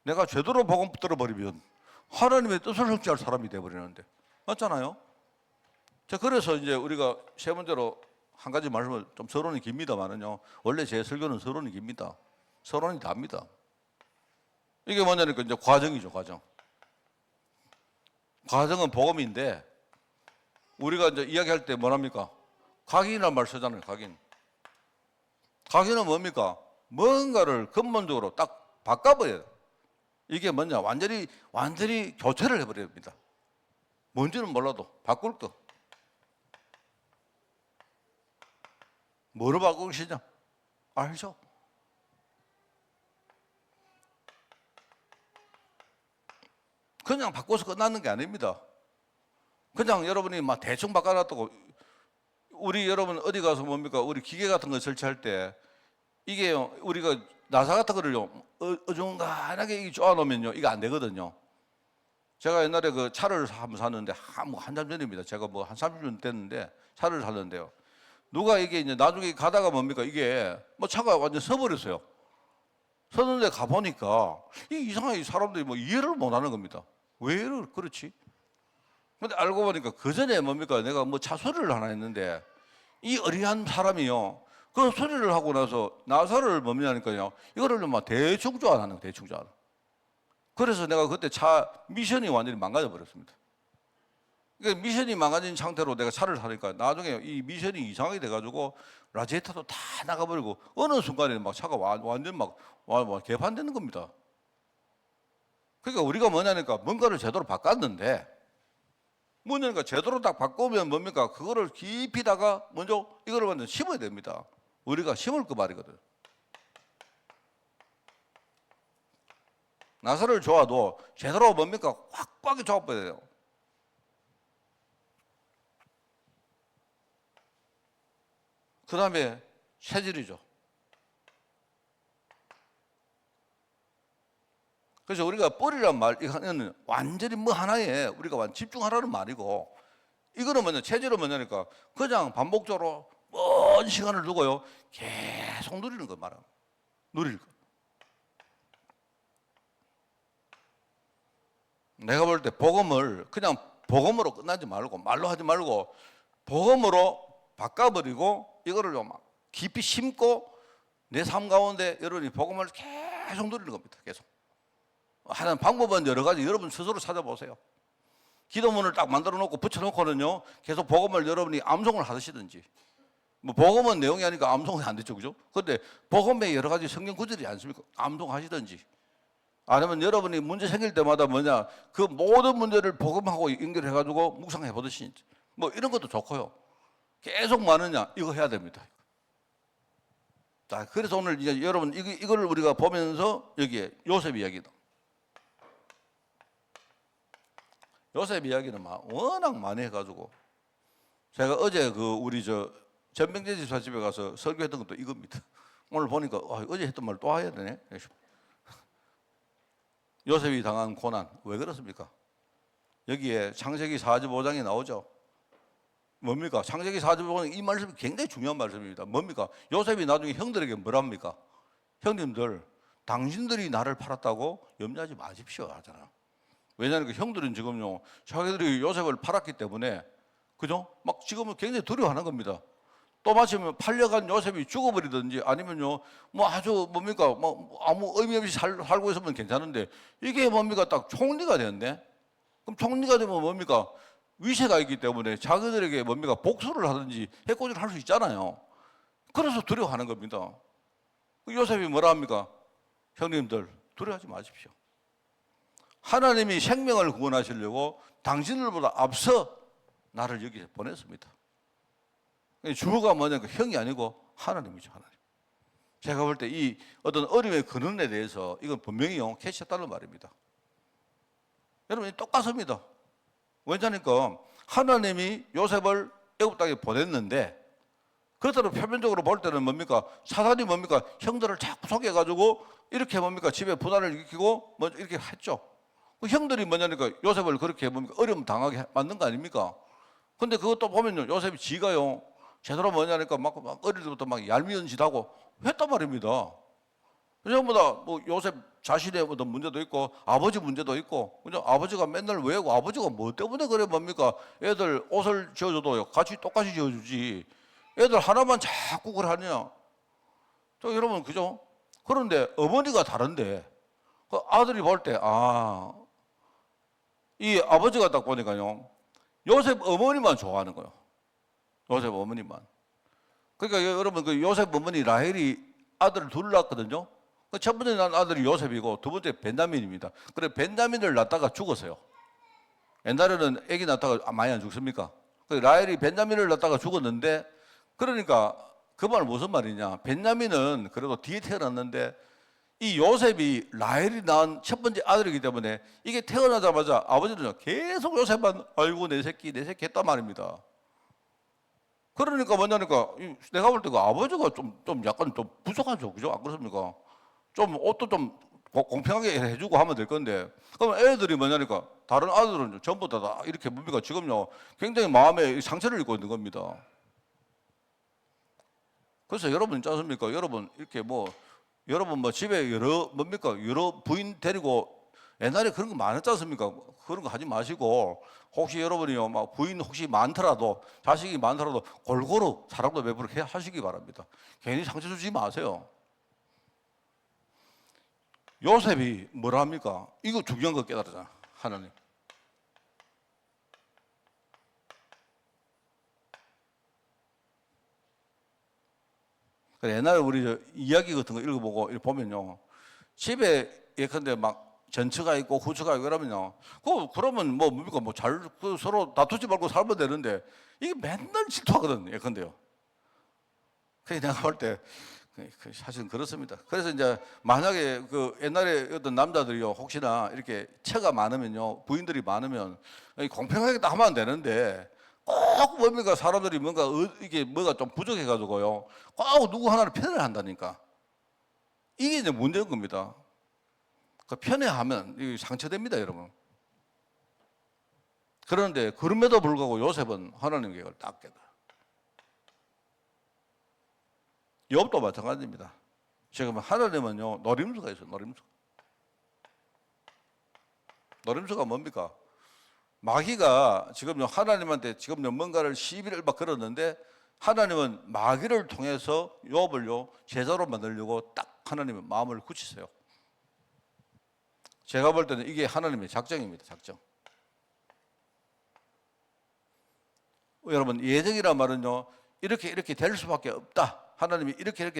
내가 제대로 복음 들어버리면 하나님의 뜻을 성취할 사람이 돼버리는데, 맞잖아요. 자, 그래서 이제 우리가 세 번째로 한 가지 말씀을 좀 서론이 깁니다만은요, 원래 제 설교는 서론이 깁니다. 서론이 답니다. 이게 뭐냐니까 이제 과정이죠, 과정. 과정은 복음인데 우리가 이제 이야기할 때 뭐랍니까? 각인이라는 말 쓰잖아요, 각인. 각인은 뭡니까? 뭔가를 근본적으로 딱 바꿔버려요. 이게 뭐냐? 완전히 교체를 해버려야 됩니다. 뭔지는 몰라도 바꿀 거. 뭐로 바꾸고 싶냐? 알죠? 그냥 바꿔서 끝나는 게 아닙니다. 그냥 여러분이 막 대충 바꿔놨다고, 우리 여러분 어디 가서 뭡니까? 우리 기계 같은 거 설치할 때 이게 우리가 나사 같은 거를요, 어중간하게 쪼아놓으면요, 이게 안 되거든요. 제가 옛날에 그 차를 한번 샀는데, 한참 전입니다. 제가 뭐 한 30년 됐는데 차를 샀는데요. 누가 이게 이제 나중에 가다가 뭡니까? 이게 뭐 차가 완전 서버렸어요. 서는데 가보니까 이상하게 사람들이 뭐 이해를 못 하는 겁니다. 왜 그렇지? 근데 알고 보니까 그 전에 뭡니까? 내가 뭐 차 수리를 하나 했는데 이 어리한 사람이요, 그 수리를 하고 나서 나사를 뭡니까요? 이거를 막 대충 쪼아하는 거예요, 대충 쪼아. 그래서 내가 그때 차 미션이 완전히 망가져 버렸습니다. 그러니까 미션이 망가진 상태로 내가 차를 타니까 나중에 이 미션이 이상하게 돼가지고 라디에이터도 다 나가버리고 어느 순간에 막 차가 완전 막 개판되는 겁니다. 그러니까 우리가 뭐냐니까 뭔가를 제대로 바꿨는데, 뭐냐니까 제대로 딱 바꾸면 뭡니까? 그거를 깊이다가 먼저 이거를 완전 심어야 됩니다. 우리가 심을 그 말이거든. 나사를 좋아도 제대로 뭡니까? 확박하게 조아버려야 돼요. 그 다음에 체질이죠. 그래서 우리가 뿌리란 말, 이거는 완전히 뭐 하나에 우리가 집중하라는 말이고, 이거는 뭐냐, 체질은 뭐냐니까 그냥 반복적으로 먼 시간을 두고요, 계속 누리는 거 말합니다. 누릴 거. 내가 볼 때 복음을 그냥 복음으로 끝나지 말고, 말로 하지 말고 복음으로 바꿔버리고 이거를 좀 깊이 심고 내 삶 가운데 여러분이 복음을 계속 누리는 겁니다. 계속 하는 방법은 여러 가지 여러분 스스로 찾아보세요. 기도문을 딱 만들어 놓고 붙여놓고는요, 계속 복음을 여러분이 암송을 하시든지, 뭐 복음은 내용이 아니까 암송이 안 되죠, 그죠? 그런데 복음에 여러 가지 성경 구절이 않습니까? 암송하시든지, 아니면 여러분이 문제 생길 때마다 뭐냐, 그 모든 문제를 복음하고 연결해가지고 묵상해 보듯이, 뭐 이런 것도 좋고요. 계속 많으냐, 이거 해야 됩니다. 자, 그래서 오늘 이제 여러분 이걸 우리가 보면서 여기에 요셉 이야기다. 요셉 이야기는 워낙 많이 해가지고, 제가 어제 우리 전병재 집사 집에 가서 설교했던 것도 이겁니다. 오늘 보니까 어제 했던 말 또 해야 되네. 요셉이 당한 고난, 왜 그렇습니까? 여기에 창세기 45장이 나오죠. 뭡니까? 창세기 45장 이 말씀이 굉장히 중요한 말씀입니다. 뭡니까? 요셉이 나중에 형들에게 뭐랍니까? 형님들, 당신들이 나를 팔았다고 염려하지 마십시오 하잖아. 왜냐하면 그 형들은 지금요, 자기들이 요셉을 팔았기 때문에, 그죠? 막 지금은 굉장히 두려워하는 겁니다. 또 마침 팔려간 요셉이 죽어버리든지 아니면요, 뭐 아주 뭡니까? 뭐 아무 의미 없이 살고 있으면 괜찮은데, 이게 뭡니까? 딱 총리가 되는데, 그럼 총리가 되면 뭡니까? 위세가 있기 때문에 자기들에게 뭡니까 복수를 하든지 해코지를 할 수 있잖아요. 그래서 두려워하는 겁니다. 요셉이 뭐라 합니까? 형님들 두려워하지 마십시오. 하나님이 생명을 구원하시려고 당신들보다 앞서 나를 여기에 보냈습니다. 주어가 뭐냐면 형이 아니고 하나님이죠. 하나님. 제가 볼 때 이 어떤 어림의 근원에 대해서 이건 분명히 캐치했다는 말입니다. 여러분 똑같습니다. 왜냐니까 하나님이 요셉을 애굽 땅에 보냈는데 그렇다고 표면적으로 볼 때는 뭡니까? 사단이 뭡니까? 형들을 자꾸 속여가지고 이렇게 뭡니까? 집에 분란을 일으키고 뭐 이렇게 했죠. 그 형들이 뭐냐니까 요셉을 그렇게 뭡니까? 어려움 당하게 만든 거 아닙니까? 근데 그것도 보면요. 요셉이 지가요. 제대로 뭐냐니까 막 어릴 때부터 막 얄미운 짓 하고 했단 말입니다. 전부다 뭐 요셉 자신의 어떤 문제도 있고 아버지 문제도 있고 그죠? 아버지가 맨날 왜고 아버지가 뭐 때문에 그래 뭡니까? 애들 옷을 지어줘도 같이 똑같이 지어주지 애들 하나만 자꾸 그래 하냐? 저 여러분 그죠? 그런데 어머니가 다른데 그 아들이 볼 때 이 아버지가 딱 보니까요 요셉 어머니만 좋아하는 거예요. 요셉 어머니만. 그러니까 여러분 그 요셉 어머니 라헬이 아들을 둘 낳았거든요. 첫 번째 난 아들이 요셉이고 두 번째 벤자민입니다. 그래 벤자민을 낳다가 죽었어요. 옛날에는 아기 낳다가 많이 안 죽습니까? 라헬이 벤자민을 낳다가 죽었는데 그러니까 그 말 무슨 말이냐? 벤자민은 그래도 뒤에 태어났는데 이 요셉이 라헬이 낳은 첫 번째 아들이기 때문에 이게 태어나자마자 아버지는 계속 요셉만 아이고 내 새끼 했단 말입니다. 그러니까 뭐냐니까 내가 볼 때 그 아버지가 좀 약간 좀 부족하죠. 그죠? 안 그렇습니까? 좀 옷도 좀 공평하게 해주고 하면 될 건데 그럼 애들이 뭐냐니까 다른 아들은 전부 다 이렇게 뭡니까 지금요 굉장히 마음에 상처를 입고 있는 겁니다. 그래서 여러분 있지 않습니까? 여러분 이렇게 여러분 집에 여러 부인 데리고 옛날에 그런 거 많았지 않습니까? 그런 거 하지 마시고 혹시 여러분이요 막 부인 혹시 많더라도 자식이 많더라도 골고루 사랑도 베풀게 하시기 바랍니다. 괜히 상처 주지 마세요. 요셉이 뭐라 합니까? 이거 중요한 거 깨달았잖아. 하나님. 옛날에 우리 이야기 같은 거 읽어보고 보면요. 집에 예컨대 막 전처가 있고 후처가 있고 그러면요. 그러면 뭡니까? 서로 다투지 말고 살면 되는데 이게 맨날 질투하거든. 예컨대요. 그래서 내가 볼 때 사실은 그렇습니다. 그래서 이제 만약에 그 옛날에 어떤 남자들이요 혹시나 이렇게 처가 많으면요 부인들이 많으면 공평하게 다 하면 되는데 꼭 뭡니까 사람들이 이게 뭐가 좀 부족해가지고요 꼭 누구 하나를 편애를 한다니까 이게 이제 문제인 겁니다. 그 편애하면 이 상처됩니다 여러분. 그런데 그럼에도 불구하고 요셉은 하나님 계획을 딱 깨달아. 욥도 마찬가지입니다. 지금 하나님은요 노림수가 있어요. 노림수가 뭡니까? 마귀가 지금요 하나님한테 지금요 뭔가를 시비를 막 걸었는데 하나님은 마귀를 통해서 욥을요 제자로 만들려고 딱 하나님의 마음을 굳히세요. 제가 볼 때는 이게 하나님의 작정입니다. 작정. 여러분 예정이란 말은요 이렇게 될 수밖에 없다. 하나님이 이렇게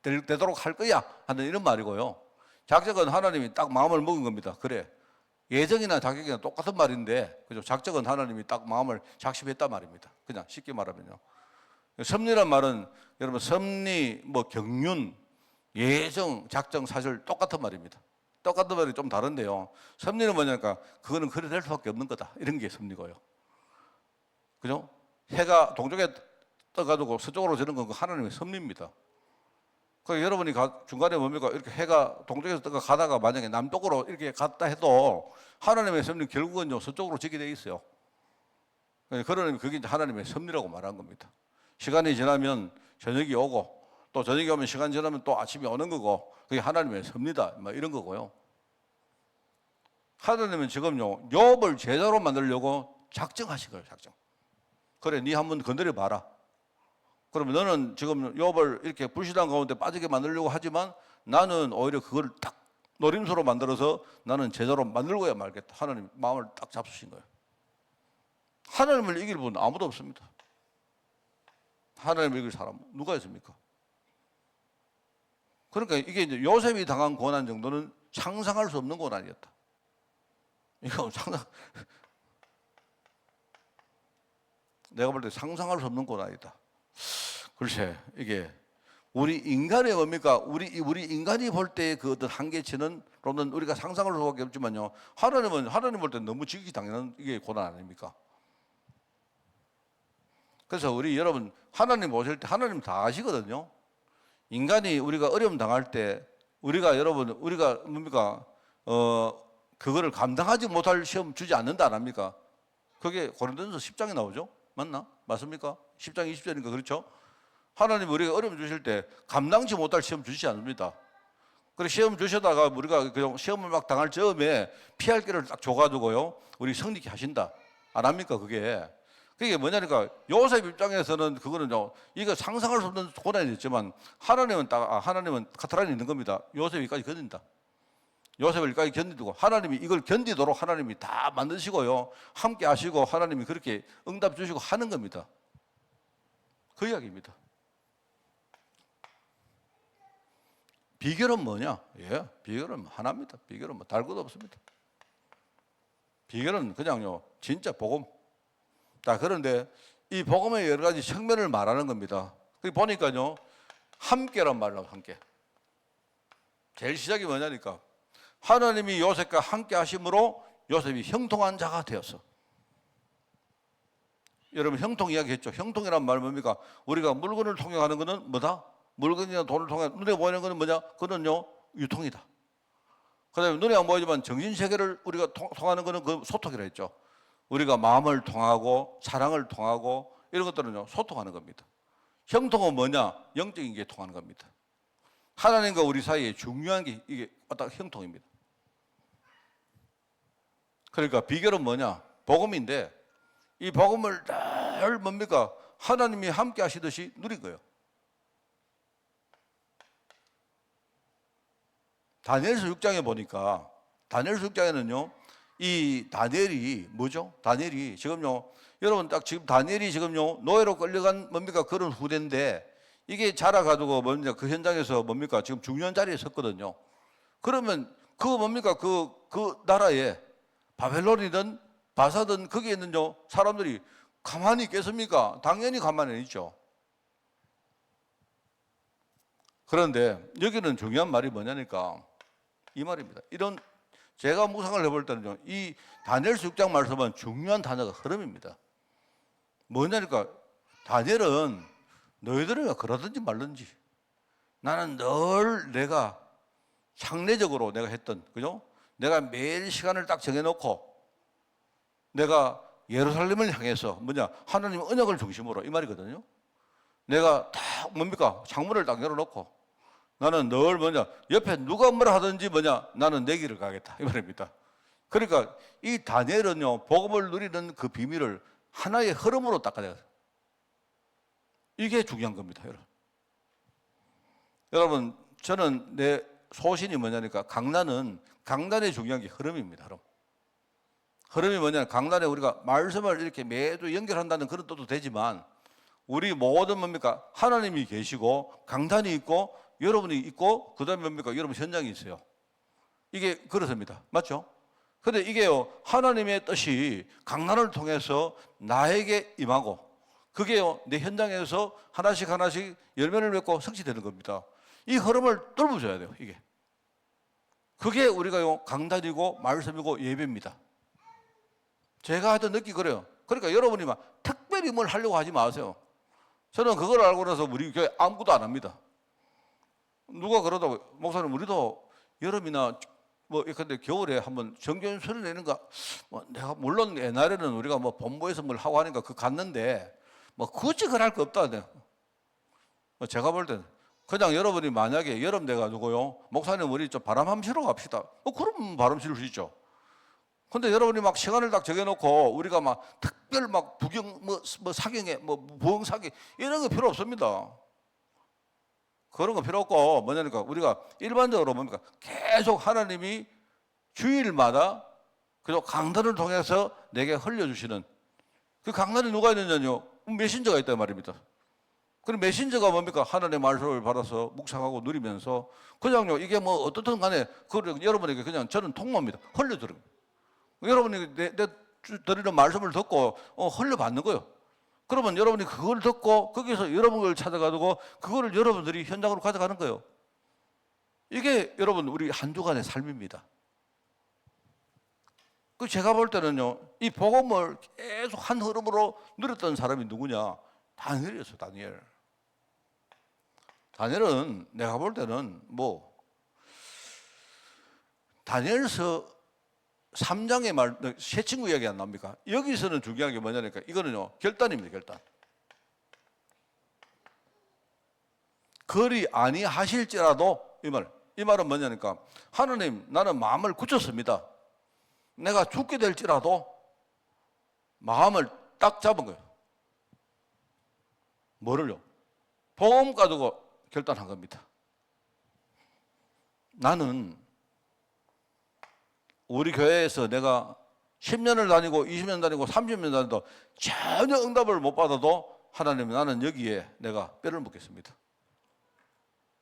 되도록 할 거야 하는 이런 말이고요. 작정은 하나님이 딱 마음을 먹은 겁니다. 그래 예정이나 작정이나 똑같은 말인데 그죠? 작정은 하나님이 딱 마음을 작심했단 말입니다. 그냥 쉽게 말하면요. 섭리란 말은 여러분 섭리, 경륜, 예정, 작정 사실 똑같은 말입니다. 똑같은 말이 좀 다른데요. 섭리는 뭐냐니까 그거는 그래 될 수밖에 없는 거다. 이런 게 섭리고요. 그죠? 해가 동쪽에 떠가지고 서쪽으로 지는 건 하나님의 섭리입니다. 그 여러분이 중간에 뭡니까? 이렇게 해가 동쪽에서 떠가 가다가 만약에 남쪽으로 이렇게 갔다 해도 하나님의 섭리 결국은요 서쪽으로 지게 돼 있어요. 그러니 그게 이제 하나님의 섭리라고 말한 겁니다. 시간이 지나면 저녁이 오고 또 저녁이 오면 시간 지나면 또 아침이 오는 거고 그게 하나님의 섭리다. 이런 거고요. 하나님은 지금요 욥을 제자로 만들려고 작정하신 거예요. 작정. 그래, 네 한번 건드려 봐라. 그러면 너는 지금 욥을 이렇게 불신앙 가운데 빠지게 만들려고 하지만 나는 오히려 그걸 딱 노림수로 만들어서 나는 제자로 만들고야 말겠다. 하나님 마음을 딱 잡수신 거예요. 하나님을 이길 분은 아무도 없습니다. 하나님을 이길 사람 누가 있습니까? 그러니까 이게 이제 요셉이 당한 고난 정도는 상상할 수 없는 고난이었다. 이거 내가 볼 때 상상할 수 없는 고난이다. 글쎄, 이게 우리 인간의 뭡니까? 우리 인간이 볼 때의 그 어떤 한계치는 로는 우리가 상상할 수밖에 없지만요. 하나님 볼 때 너무 지극히 당연한 이게 고난 아닙니까? 그래서 우리 여러분 하나님 보실 때 하나님 다 아시거든요. 인간이 우리가 어려움 당할 때 우리가 뭡니까? 그거를 감당하지 못할 시험 주지 않는다 안 합니까? 그게 고린도전서 10장에 나오죠. 맞나? 맞습니까? 10장 20절이니까 그렇죠? 하나님 우리가 어려움 주실 때 감당치 못할 시험 주시지 않습니다. 그래 시험 주시다가 우리가 그냥 시험을 막 당할 즈음에 피할 길을 딱 줘가지고요 우리 성립케 하신다. 안 합니까? 그게 뭐냐니까 요셉 입장에서는 그거는요 이거 상상할 수 없는 고난이 있지만 하나님은 카타란이 있는 겁니다. 요셉이까지 견딘다. 요셉을 여기까지 견디고 하나님이 이걸 견디도록 하나님이 다 만드시고요 함께 하시고 하나님이 그렇게 응답 주시고 하는 겁니다. 그 이야기입니다. 비결은 뭐냐? 비결은 하나입니다. 비결은 뭐 다를 것도 없습니다. 비결은 그냥요 진짜 복음. 자, 그런데 이 복음의 여러 가지 측면을 말하는 겁니다. 거기 보니까요 함께란 말로 함께. 제일 시작이 뭐냐니까 하나님이 요셉과 함께 하심으로 요셉이 형통한 자가 되었어. 여러분 형통 이야기 했죠. 형통이란 말은 뭡니까? 우리가 물건을 통용하는 것은 뭐다? 물건이나 돈을 통해 눈에 보이는 것은 뭐냐? 그거는요 유통이다. 그다음에 눈에 안 보이지만 정신세계를 우리가 통하는 것은 그 소통이라 했죠. 우리가 마음을 통하고 사랑을 통하고 이런 것들은요 소통하는 겁니다. 형통은 뭐냐? 영적인 게 통하는 겁니다. 하나님과 우리 사이에 중요한 게 이게 딱 형통입니다. 그러니까 비결은 뭐냐? 복음인데 이 복음을 늘 뭡니까? 하나님이 함께 하시듯이 누린 거예요. 다니엘서 6장에 보니까 다니엘서 6장에는요 이 다니엘이 뭐죠? 다니엘이 지금요 여러분 딱 지금 다니엘이 지금요 노예로 끌려간 뭡니까? 그런 후대인데 이게 자라가지고 뭡니까? 그 현장에서 뭡니까? 지금 중요한 자리에 섰거든요. 그러면 그 뭡니까? 그 나라에 바벨론이든 바사든 거기에 있는요 사람들이 가만히 있겠습니까? 당연히 가만히 있죠. 그런데 여기는 중요한 말이 뭐냐니까 이 말입니다. 이런 제가 묵상을 해볼 때는요 이 다니엘서 6장 말씀은 중요한 단어가 흐름입니다. 뭐냐니까 다니엘은 너희들이 그러든지 말든지 나는 늘 내가 상례적으로 내가 했던 그죠? 내가 매일 시간을 딱 정해놓고 내가 예루살렘을 향해서 뭐냐 하나님 언약을 중심으로 이 말이거든요. 내가 딱 뭡니까 창문을 딱 열어놓고 나는 늘 뭐냐 옆에 누가 뭐라 하든지 뭐냐 나는 내 길을 가겠다 이 말입니다. 그러니까 이 다니엘은요 복음을 누리는 그 비밀을 하나의 흐름으로 닦아내요. 이게 중요한 겁니다, 여러분. 여러분 저는 내 소신이 뭐냐니까 강단의 중요한 게 흐름입니다. 흐름이 뭐냐 강단에 우리가 말씀을 이렇게 매주 연결한다는 그런 뜻도 되지만 우리 모든 뭡니까 하나님이 계시고 강단이 있고 여러분이 있고 그 다음에 뭡니까 여러분 현장이 있어요. 이게 그렇습니다. 맞죠? 근데 이게요 하나님의 뜻이 강단을 통해서 나에게 임하고 그게요 내 현장에서 하나씩 열매를 맺고 성취되는 겁니다. 이 흐름을 뚫어줘야 돼요. 이게 그게 우리가요 강단이고 말씀이고 예배입니다. 제가 하여튼 느끼고 그래요. 그러니까 여러분이 막 특별히 뭘 하려고 하지 마세요. 저는 그걸 알고 나서 우리 교회 아무것도 안 합니다. 누가 그러다고 목사님 우리도 여름이나 뭐 근데 겨울에 한번 정견 소리 내는가 내가 물론 옛날에는 우리가 뭐 본부에서 뭘 하고 하니까 그 갔는데 뭐 굳이 그럴 거 없다. 제가 볼 때는 그냥 여러분이 만약에 여름 돼가지고요 목사님 우리 좀 바람 한번 쉬러 갑시다. 그럼 바람 쉴 수 있죠. 근데 여러분이 막 시간을 딱 정해놓고 우리가 막 특별 막 부경 뭐 사경에 뭐 부흥 사경 이런 거 필요 없습니다. 그런 거 필요 없고 뭐냐니까 우리가 일반적으로 뭡니까 계속 하나님이 주일마다 그리고 강단을 통해서 내게 흘려주시는 그 강단에 누가 있느냐요? 메신저가 있단 말입니다. 그럼 메신저가 뭡니까? 하나님의 말씀을 받아서 묵상하고 누리면서 그냥요, 이게 뭐 어떻든 간에 그 여러분에게 그냥 저는 통로입니다. 흘려드립니다. 여러분이 내 드리는 말씀을 듣고 흘려받는 거예요. 그러면 여러분이 그걸 듣고 거기서 여러분을 찾아가지고 그거를 여러분들이 현장으로 가져가는 거예요. 이게 여러분 우리 한 주간의 삶입니다. 그 제가 볼 때는요, 이 복음을 계속 한 흐름으로 누렸던 사람이 누구냐? 다니엘이었어요. 다니엘. 다니엘은 내가 볼 때는 다니엘서 3장의 말, 새 친구 이야기 안 나옵니까? 여기서는 중요한 게 뭐냐니까 이거는요, 결단입니다. 결단. 그리 아니하실지라도 이 말은 뭐냐니까 하나님, 나는 마음을 굳혔습니다. 내가 죽게 될지라도 마음을 딱 잡은 거예요. 뭐를요? 복음 가지고 결단한 겁니다. 나는 우리 교회에서 내가 10년을 다니고 20년 다니고 30년 다니도 전혀 응답을 못 받아도 하나님, 나는 여기에 내가 뼈를 묻겠습니다.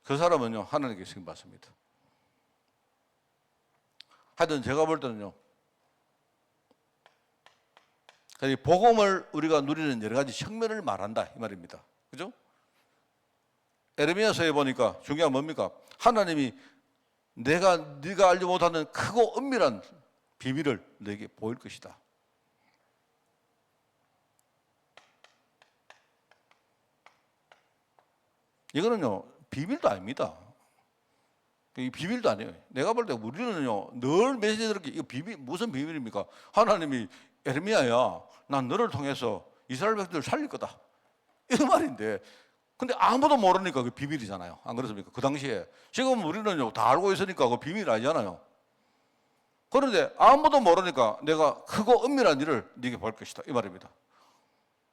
그 사람은요, 하나님께 쓰임 받습니다. 하여튼 제가 볼 때는요, 복음을 우리가 누리는 여러 가지 측면을 말한다 이 말입니다. 그죠? 에레미야서에 보니까 중요한 뭡니까? 하나님이 네가 알지 못하는 크고 은밀한 비밀을 너에게 보일 것이다. 이거는요, 비밀도 아닙니다. 이 비밀도 아니에요. 내가 볼 때 우리는요, 늘 메시지 들을게, 이거 무슨 비밀입니까? 하나님이 에레미야야, 난 너를 통해서 이스라엘 백성들을 살릴 거다. 이 말인데, 근데 아무도 모르니까 그 비밀이잖아요. 안 그렇습니까? 그 당시에. 지금 우리는요, 다 알고 있으니까 그 비밀 아니잖아요. 그런데 아무도 모르니까 내가 크고 은밀한 일을 네게 볼 것이다. 이 말입니다.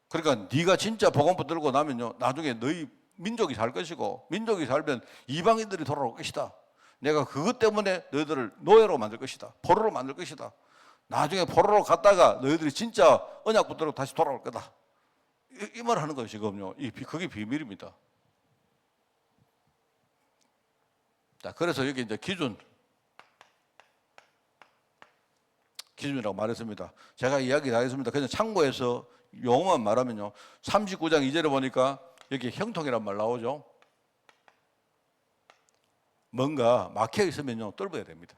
그러니까 네가 진짜 복음 붙들고 나면요, 나중에 너희 민족이 살 것이고, 민족이 살면 이방인들이 돌아올 것이다. 내가 그것 때문에 너희들을 노예로 만들 것이다. 포로로 만들 것이다. 나중에 포로로 갔다가 너희들이 진짜 언약 붙들고 다시 돌아올 거다. 이 말 하는 거예요, 지금요. 그게 비밀입니다. 자, 그래서 여기 이제 기준이라고 말했습니다. 제가 이야기 다 했습니다. 그냥 참고해서 용어만 말하면요, 39장 2절에 보니까 여기 형통이란 말 나오죠. 뭔가 막혀 있으면요, 뚫어야 됩니다.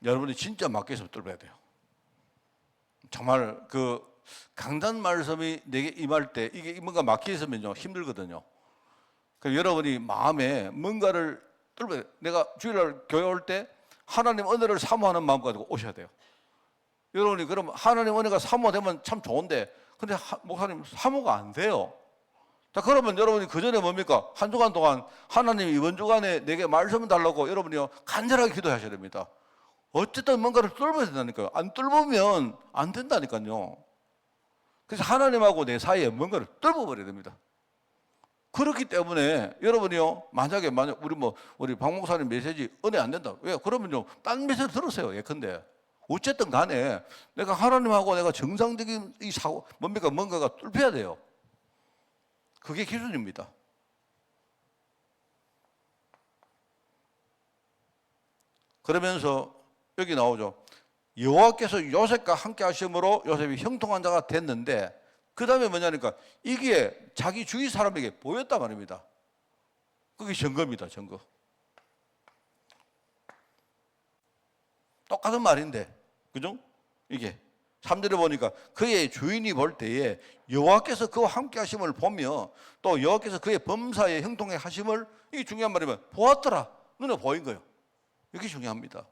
여러분이 진짜 막혀 있으면 뚫어야 돼요. 정말 그 강단 말씀이 내게 임할 때 이게 뭔가 막혀 있으면요, 힘들거든요. 그래서 여러분이 마음에 뭔가를 뚫어야 돼요. 내가 주일날 교회 올 때 하나님 은혜를 사모하는 마음 가지고 오셔야 돼요. 여러분이 그럼 하나님 은혜가 사모되면 참 좋은데, 근데 목사님 사모가 안 돼요. 자, 그러면 여러분이 그 전에 뭡니까? 한 주간 동안 하나님 이번 주간에 내게 말씀을 달라고 여러분이요, 간절하게 기도하셔야 됩니다. 어쨌든 뭔가를 뚫어야 된다니까요. 안 뚫으면 안 된다니까요. 그래서 하나님하고 내 사이에 뭔가를 뚫어버려야 됩니다. 그렇기 때문에 여러분이요, 만약 우리 박 목사님 메시지 은혜 안 된다. 왜? 그러면요, 딴 메시지 들으세요. 예컨대. 어쨌든 간에 내가 하나님하고 내가 정상적인 이 사고, 뭔가가 뚫혀야 돼요. 그게 기준입니다. 그러면서 여기 나오죠. 여호와께서 요셉과 함께 하심으로 요셉이 형통한 자가 됐는데, 그 다음에 뭐냐니까 이게 자기 주위 사람에게 보였단 말입니다. 그게 증거입니다. 증거. 똑같은 말인데, 그죠? 이게 3절에 보니까 그의 주인이 볼 때에 여호와께서 그와 함께 하심을 보며 또 여호와께서 그의 범사에 형통해 하심을, 이게 중요한 말이면 보았더라. 눈에 보인 거예요. 이게 중요합니다.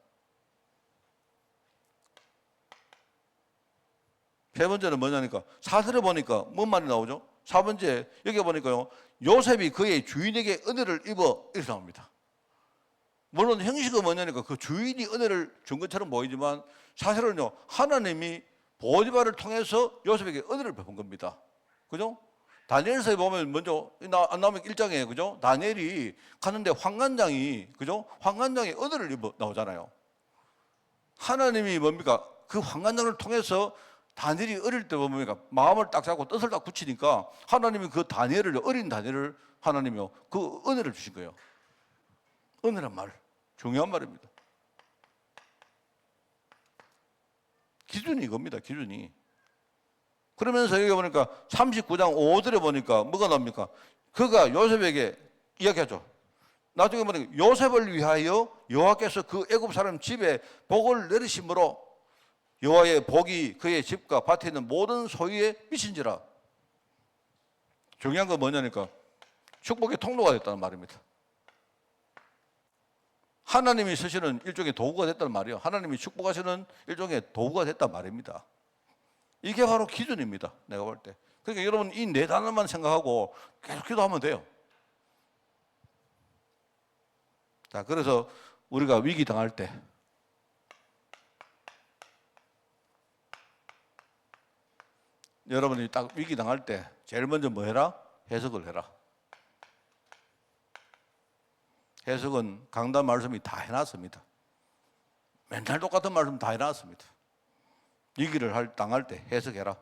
세 번째는 뭐냐니까 4절에 보니까 뭔 말이 나오죠? 4번째 여기 보니까요, 요셉이 그의 주인에게 은혜를 입어 이렇게 나옵니다. 물론 형식은 뭐냐니까 그 주인이 은혜를 준 것처럼 보이지만 사실은요, 하나님이 보디발을 통해서 요셉에게 은혜를 베푼 겁니다. 그죠? 다니엘서에 보면 먼저 안 나오면 1장에, 그죠? 다니엘이 가는데 환관장이, 그죠? 환관장이 은혜를 입어 나오잖아요. 하나님이 뭡니까? 그 환관장을 통해서 다니엘이 어릴 때 보니까 마음을 딱 잡고 뜻을 딱 굳히니까 하나님이 그 다니엘을, 어린 다니엘을 하나님이 그 은혜를 주신 거예요. 은혜란 말, 중요한 말입니다. 기준이 이겁니다. 기준이. 그러면서 여기 보니까 39장 5절에 보니까 뭐가 나옵니까? 그가 요셉에게 이야기하죠. 나중에 보니까 요셉을 위하여 여호와께서 그 애굽 사람 집에 복을 내리심으로 여호와의 복이 그의 집과 밭에 있는 모든 소유에 미친지라. 중요한 건 뭐냐니까 축복의 통로가 됐다는 말입니다. 하나님이 쓰시는 일종의 도구가 됐다는 말이에요. 하나님이 축복하시는 일종의 도구가 됐단 말입니다. 이게 바로 기준입니다. 내가 볼 때. 그러니까 여러분 이 네 단어만 생각하고 계속 기도하면 돼요. 자, 그래서 우리가 위기 당할 때 여러분이 딱 위기 당할 때 제일 먼저 뭐 해라? 해석을 해라. 해석은 강단 말씀이 다 해놨습니다. 맨날 똑같은 말씀 다 해놨습니다. 위기를 당할 때 해석해라.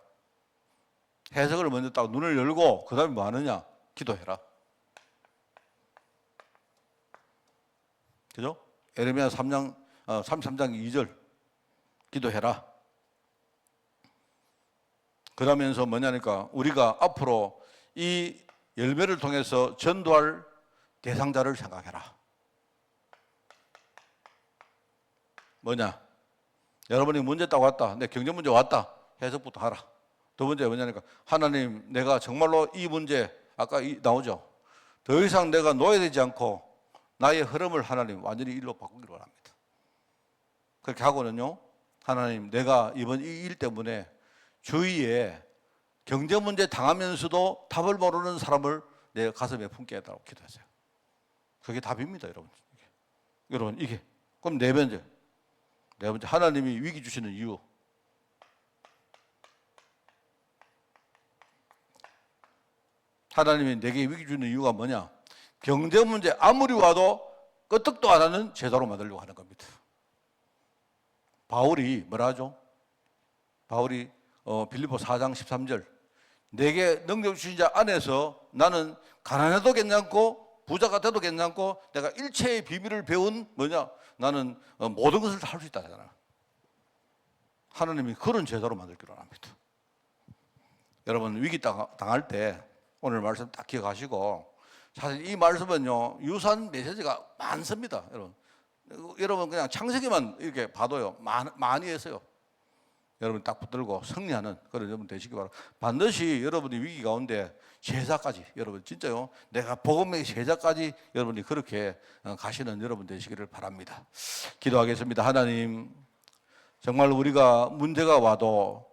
해석을 먼저 딱 눈을 열고 그 다음에 뭐 하느냐? 기도해라. 그죠? 에레미야 33장 2절 기도해라. 그러면서 뭐냐니까 우리가 앞으로 이 열매를 통해서 전도할 대상자를 생각해라. 뭐냐? 여러분이 문제 딱 왔다. 내 경제 문제 왔다. 해석부터 하라. 두 번째 뭐냐니까 하나님 내가 정말로 이 문제 아까 나오죠. 더 이상 내가 노예되지 않고 나의 흐름을 하나님 완전히 일로 바꾸기를 원합니다. 그렇게 하고는요. 하나님 내가 이번 이 일 때문에 주위에 경제 문제 당하면서도 답을 모르는 사람을 내 가슴에 품게 해달라고 기도하세요. 그게 답입니다, 여러분. 여러분 이게 그럼 네 번째 하나님이 위기 주시는 이유. 하나님이 내게 위기 주는 이유가 뭐냐? 경제 문제 아무리 와도 끄떡도 안 하는 제도로 만들려고 하는 겁니다. 바울이 뭐라 하죠? 바울이 빌립보 4장 13절 내게 능력 주신 자 안에서 나는 가난해도 괜찮고 부자가 돼도 괜찮고 내가 일체의 비밀을 배운 뭐냐? 나는 모든 것을 다 할 수 있다 하잖아. 하나님이 그런 제도로 만들기로 합니다. 여러분 위기 당할 때 오늘 말씀 딱 기억하시고 사실 이 말씀은요 유사한 메시지가 많습니다. 여러분 그냥 창세기만 이렇게 봐도요 많이 했어요. 여러분 딱 붙들고 승리하는 그런 여러분 되시기 바랍니다. 반드시 여러분이 위기 가운데 제자까지 여러분 진짜요 내가 복음의 제자까지 여러분이 그렇게 가시는 여러분 되시기를 바랍니다. 기도하겠습니다. 하나님 정말 우리가 문제가 와도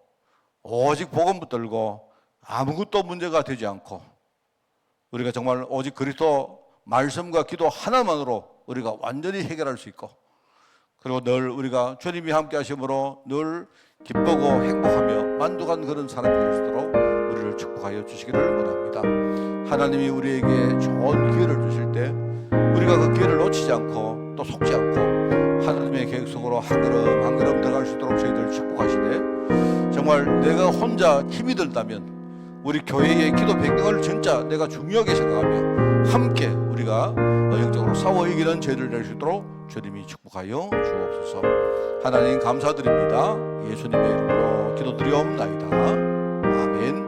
오직 복음 붙들고 아무것도 문제가 되지 않고 우리가 정말 오직 그리스도 말씀과 기도 하나만으로 우리가 완전히 해결할 수 있고 그리고 늘 우리가 주님이 함께 하심으로 늘 기쁘고 행복하며 만족한 그런 사람이 될 수 있도록 우리를 축복하여 주시기를 원합니다. 하나님이 우리에게 좋은 기회를 주실 때 우리가 그 기회를 놓치지 않고 또 속지 않고 하나님의 계획 속으로 한 걸음 한 걸음 들어갈 수 있도록 저희들을 축복하시되 정말 내가 혼자 힘이 들다면 우리 교회의 기도 백경을 진짜 내가 중요하게 생각하며 함께 우리가 영적으로 싸워 이기는 저희를 낼 수 있도록 주님이 축복하여 주옵소서. 하나님 감사드립니다. 예수님의 이름으로 기도드리옵나이다. 아멘.